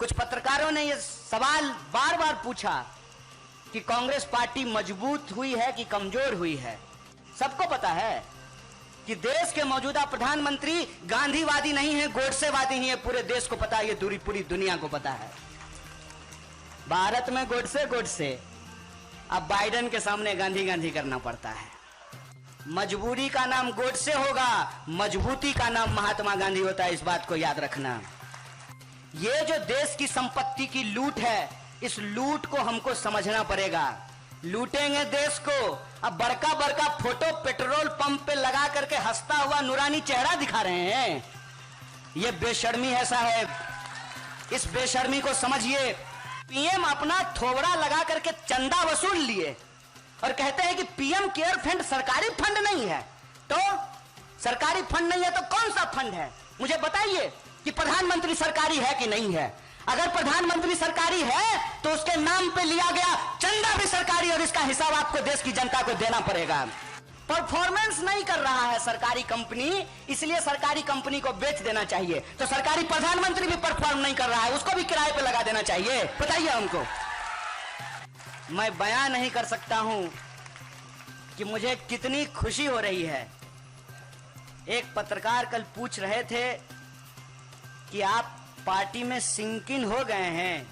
कुछ पत्रकारों ने यह सवाल बार बार पूछा कि कांग्रेस पार्टी मजबूत हुई है कि कमजोर हुई है। सबको पता है कि देश के मौजूदा प्रधानमंत्री गांधीवादी नहीं है, गोडसेवादी नहीं है। पूरे देश को पता है, ये पूरी दुनिया को पता है। भारत में गोडसे, अब बाइडेन के सामने गांधी करना पड़ता है। मजबूरी का नाम गोडसे होगा, मजबूती का नाम महात्मा गांधी होता है। इस बात को याद रखना। ये जो देश की संपत्ति की लूट है, इस लूट को हमको समझना पड़ेगा। लूटेंगे देश को। अब बड़का बड़का फोटो पेट्रोल पंप पे लगा करके हंसता हुआ नूरानी चेहरा दिखा रहे हैं। ये बेशर्मी है साहब, इस बेशर्मी को समझिए। पीएम अपना थोबड़ा लगा करके चंदा वसूल लिए और कहते हैं कि पीएम केयर फंड सरकारी फंड नहीं है। तो सरकारी फंड नहीं है तो कौन सा फंड है? मुझे बताइए कि प्रधानमंत्री सरकारी है कि नहीं है। अगर प्रधानमंत्री सरकारी है तो उसके नाम पे लिया गया चंदा भी सरकारी, और इसका हिसाब आपको देश की जनता को देना पड़ेगा। परफॉर्मेंस नहीं कर रहा है सरकारी कंपनी, इसलिए सरकारी कंपनी को बेच देना चाहिए। तो सरकारी प्रधानमंत्री भी परफॉर्म नहीं कर रहा है, उसको भी किराए पे लगा देना चाहिए। बताइए हमको। मैं बयान नहीं कर सकता हूं कि मुझे कितनी खुशी हो रही है। एक पत्रकार कल पूछ रहे थे कि आप पार्टी में सिंक इन हो गए हैं।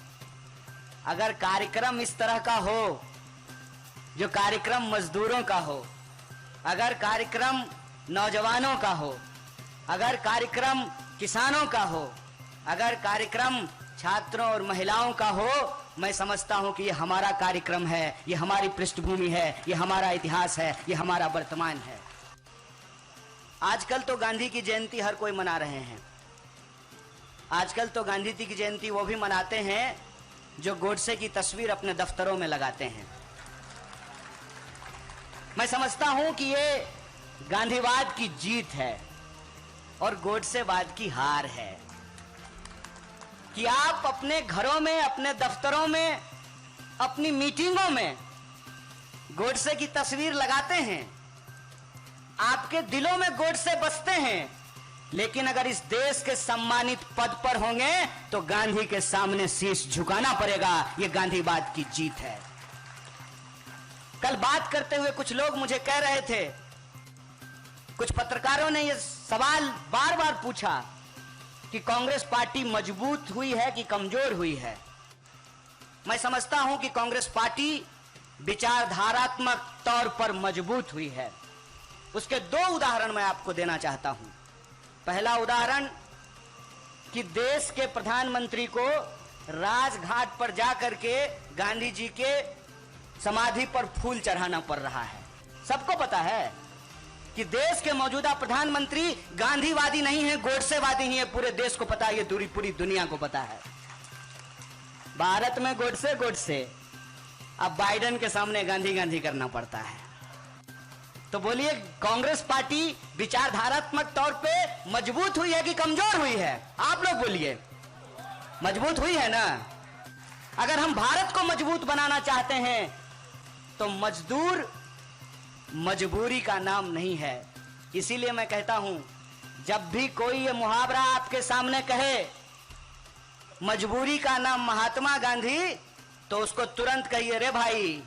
अगर कार्यक्रम इस तरह का हो, जो कार्यक्रम मजदूरों का हो, अगर कार्यक्रम नौजवानों का हो, अगर कार्यक्रम किसानों का हो, अगर कार्यक्रम छात्रों और महिलाओं का हो, मैं समझता हूं कि ये हमारा कार्यक्रम है, ये हमारी पृष्ठभूमि है, ये हमारा इतिहास है, ये हमारा वर्तमान है। आजकल तो गांधी की जयंती हर कोई मना रहे हैं। आजकल तो गांधी जी की जयंती वो भी मनाते हैं जो गोडसे की तस्वीर अपने दफ्तरों में लगाते हैं। मैं समझता हूं कि ये गांधीवाद की जीत है और गोडसेवाद की हार है कि आप अपने घरों में, अपने दफ्तरों में, अपनी मीटिंगों में गोडसे की तस्वीर लगाते हैं। आपके दिलों में गोडसे बसते हैं, लेकिन अगर इस देश के सम्मानित पद पर होंगे तो गांधी के सामने शीश झुकाना पड़ेगा। यह गांधीवाद की जीत है। कल बात करते हुए कुछ लोग मुझे कह रहे थे, कुछ पत्रकारों ने यह सवाल बार बार पूछा कि कांग्रेस पार्टी मजबूत हुई है कि कमजोर हुई है। मैं समझता हूं कि कांग्रेस पार्टी विचारधारात्मक तौर पर मजबूत हुई है। उसके दो उदाहरण मैं आपको देना चाहता हूं। पहला उदाहरण कि देश के प्रधानमंत्री को राजघाट पर जाकर के गांधी जी के समाधि पर फूल चढ़ाना पड़ रहा है। सबको पता है कि देश के मौजूदा प्रधानमंत्री गांधीवादी नहीं है, गोडसेवादी नहीं है। पूरे देश को पता है, ये पूरी दुनिया को पता है। भारत में गोडसे, अब बाइडेन के सामने गांधी करना पड़ता है। तो बोलिए, कांग्रेस पार्टी विचारधारात्मक तौर पे मजबूत हुई है कि कमजोर हुई है? आप लोग बोलिए। मजबूत हुई है ना। अगर हम भारत को मजबूत बनाना चाहते हैं तो मजदूर मजबूरी का नाम नहीं है। इसीलिए मैं कहता हूं, जब भी कोई ये मुहावरा आपके सामने कहे मजबूरी का नाम महात्मा गांधी, तो उसको तुरंत कहिए, रे भाई,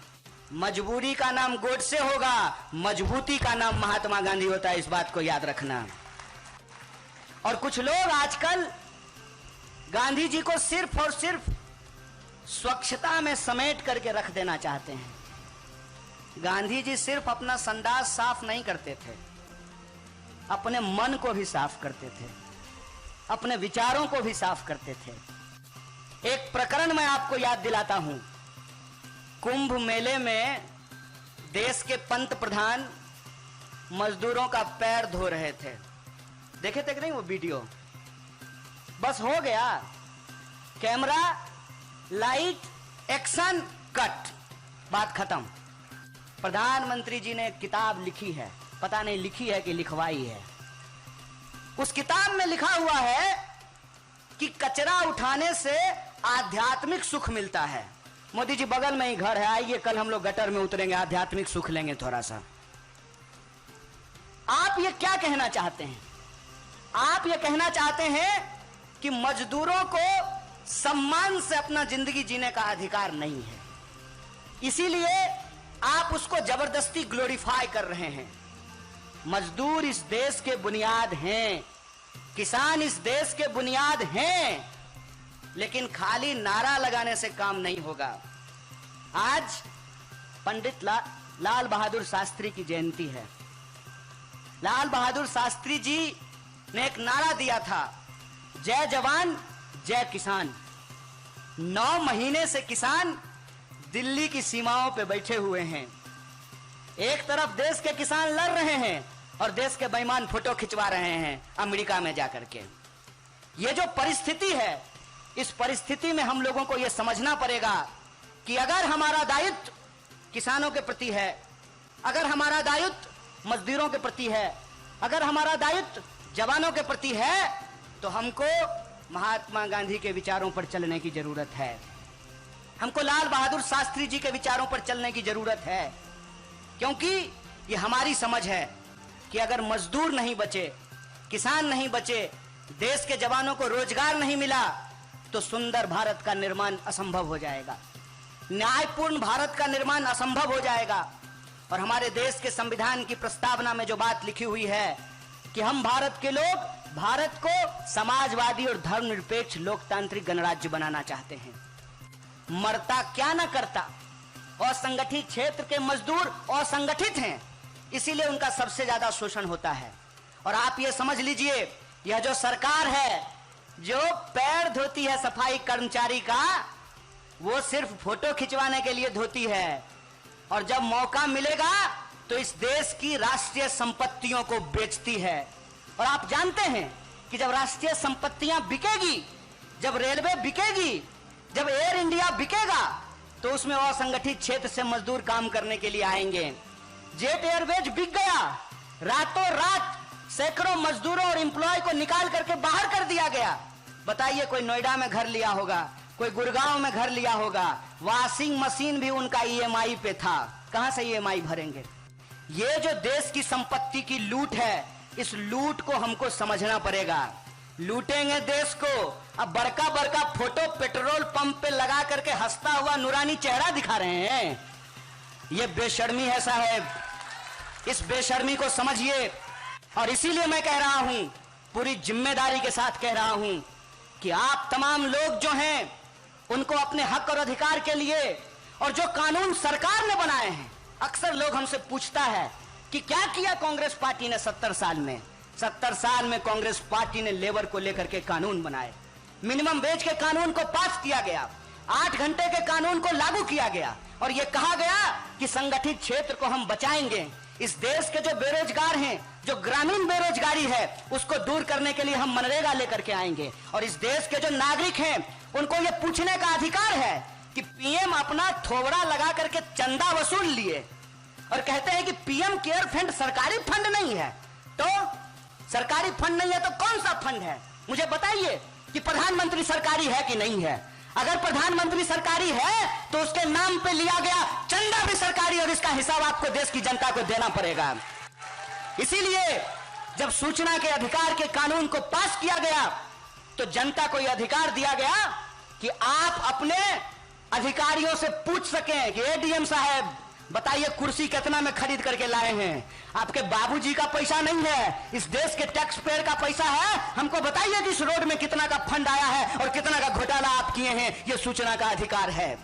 मजबूरी का नाम गोडसे होगा, मजबूती का नाम महात्मा गांधी होता है। इस बात को याद रखना। और कुछ लोग आजकल गांधी जी को सिर्फ और सिर्फ स्वच्छता में समेट करके रख देना चाहते हैं। गांधी जी सिर्फ अपना संडास साफ नहीं करते थे, अपने मन को भी साफ करते थे, अपने विचारों को भी साफ करते थे। एक प्रकरण मैं आपको याद दिलाता हूं। कुंभ मेले में देश के पंत प्रधान मजदूरों का पैर धो रहे थे। देखे थे कि नहीं वो वीडियो? बस हो गया, कैमरा, लाइट, एक्शन, कट, बात खत्म। प्रधानमंत्री जी ने एक किताब लिखी है, पता नहीं लिखी है कि लिखवाई है। उस किताब में लिखा हुआ है कि कचरा उठाने से आध्यात्मिक सुख मिलता है। मोदी जी, बगल में ही घर है, आइए कल हम लोग गटर में उतरेंगे, आध्यात्मिक सुख लेंगे थोड़ा सा। आप ये क्या कहना चाहते हैं? आप ये कहना चाहते हैं कि मजदूरों को सम्मान से अपना जिंदगी जीने का अधिकार नहीं है। इसीलिए आप उसको जबरदस्ती ग्लोरीफाई कर रहे हैं। मजदूर इस देश के बुनियाद हैं, किसान इस देश के बुनियाद हैं, लेकिन खाली नारा लगाने से काम नहीं होगा। आज पंडित लाल बहादुर शास्त्री की जयंती है। लाल बहादुर शास्त्री जी ने एक नारा दिया था, जय जवान जय किसान। 9 महीने से किसान दिल्ली की सीमाओं पे बैठे हुए हैं। एक तरफ देश के किसान लड़ रहे हैं और देश के बेईमान फोटो खिंचवा रहे हैं अमेरिका में जाकर के। ये जो परिस्थिति है, इस परिस्थिति में हम लोगों को यह समझना पड़ेगा कि अगर हमारा दायित्व किसानों के प्रति है, अगर हमारा दायित्व मजदूरों के प्रति है, अगर हमारा दायित्व जवानों के प्रति है, तो हमको महात्मा गांधी के विचारों पर चलने की जरूरत है। हमको लाल बहादुर शास्त्री जी के विचारों पर चलने की जरूरत है, क्योंकि ये हमारी समझ है कि अगर मजदूर नहीं बचे, किसान नहीं बचे, देश के जवानों को रोजगार नहीं मिला, तो सुंदर भारत का निर्माण असंभव हो जाएगा, न्यायपूर्ण भारत का निर्माण असंभव हो जाएगा। और हमारे देश के संविधान की प्रस्तावना में जो बात लिखी हुई है कि हम भारत के लोग भारत को समाजवादी और धर्मनिरपेक्ष लोकतांत्रिक गणराज्य बनाना चाहते हैं। मरता क्या ना करता, असंगठित क्षेत्र के मजदूर असंगठित हैं, इसीलिए उनका सबसे ज्यादा शोषण होता है। और आप ये समझ लीजिए, यह जो सरकार है जो पैर धोती है सफाई कर्मचारी का, वो सिर्फ फोटो खिंचवाने के लिए धोती है, और जब मौका मिलेगा तो इस देश की राष्ट्रीय संपत्तियों को बेचती है। और आप जानते हैं कि जब राष्ट्रीय संपत्तियां बिकेगी, जब रेलवे बिकेगी, जब एयर इंडिया बिकेगा, तो उसमें असंगठित क्षेत्र से मजदूर काम करने के लिए आएंगे। जेट एयरवेज बिक गया, रातों रात सैकड़ों मजदूरों और एम्प्लॉय को निकाल करके बाहर कर दिया गया। बताइए, कोई नोएडा में घर लिया होगा, कोई गुड़गांव में घर लिया होगा, वॉशिंग मशीन भी उनका ईएमआई पे था, कहां से ईएमआई भरेंगे? ये जो देश की संपत्ति की लूट है, इस लूट को हमको समझना पड़ेगा। लूटेंगे देश को। अब बड़का बड़का फोटो पेट्रोल पंप पे लगा करके हंसता हुआ नूरानी चेहरा दिखा रहे हैं, ये बेशर्मी है साहब, इस बेशर्मी को समझिए। और इसीलिए मैं कह रहा हूं, पूरी जिम्मेदारी के साथ कह रहा हूं कि आप तमाम लोग जो हैं, उनको अपने हक और अधिकार के लिए, और जो कानून सरकार ने बनाए हैं, अक्सर लोग हमसे पूछता है कि क्या किया कांग्रेस पार्टी ने 70 साल में। 70 साल में कांग्रेस पार्टी ने लेबर को लेकर के कानून बनाए, मिनिमम वेज के कानून को पास किया गया, 8 घंटे के कानून को लागू किया गया, और यह कहा गया कि संगठित क्षेत्र को हम बचाएंगे। इस देश के जो बेरोजगार हैं, जो ग्रामीण बेरोजगारी है, उसको दूर करने के लिए हम मनरेगा लेकर के आएंगे। और इस देश के जो नागरिक हैं, उनको यह पूछने का अधिकार है कि पीएम अपना थोबड़ा लगा करके चंदा वसूल लिए और कहते हैं कि पीएम केयर फंड सरकारी फंड नहीं है। तो सरकारी फंड नहीं है तो कौन सा फंड है? मुझे बताइए कि प्रधानमंत्री सरकारी है कि नहीं है। अगर प्रधानमंत्री सरकारी है तो उसके नाम पे लिया गया चंदा भी सरकारी, और इसका हिसाब आपको देश की जनता को देना पड़ेगा। इसीलिए जब सूचना के अधिकार के कानून को पास किया गया, तो जनता को यह अधिकार दिया गया कि आप अपने अधिकारियों से पूछ सकें कि एडीएम साहब बताइए कुर्सी कितना में खरीद करके लाए हैं? आपके बाबूजी का पैसा नहीं है, इस देश के टैक्स पेयर का पैसा है। हमको बताइए कि इस रोड में कितना का फंड आया है और कितना का घोटाला आप किए हैं। यह सूचना का अधिकार है।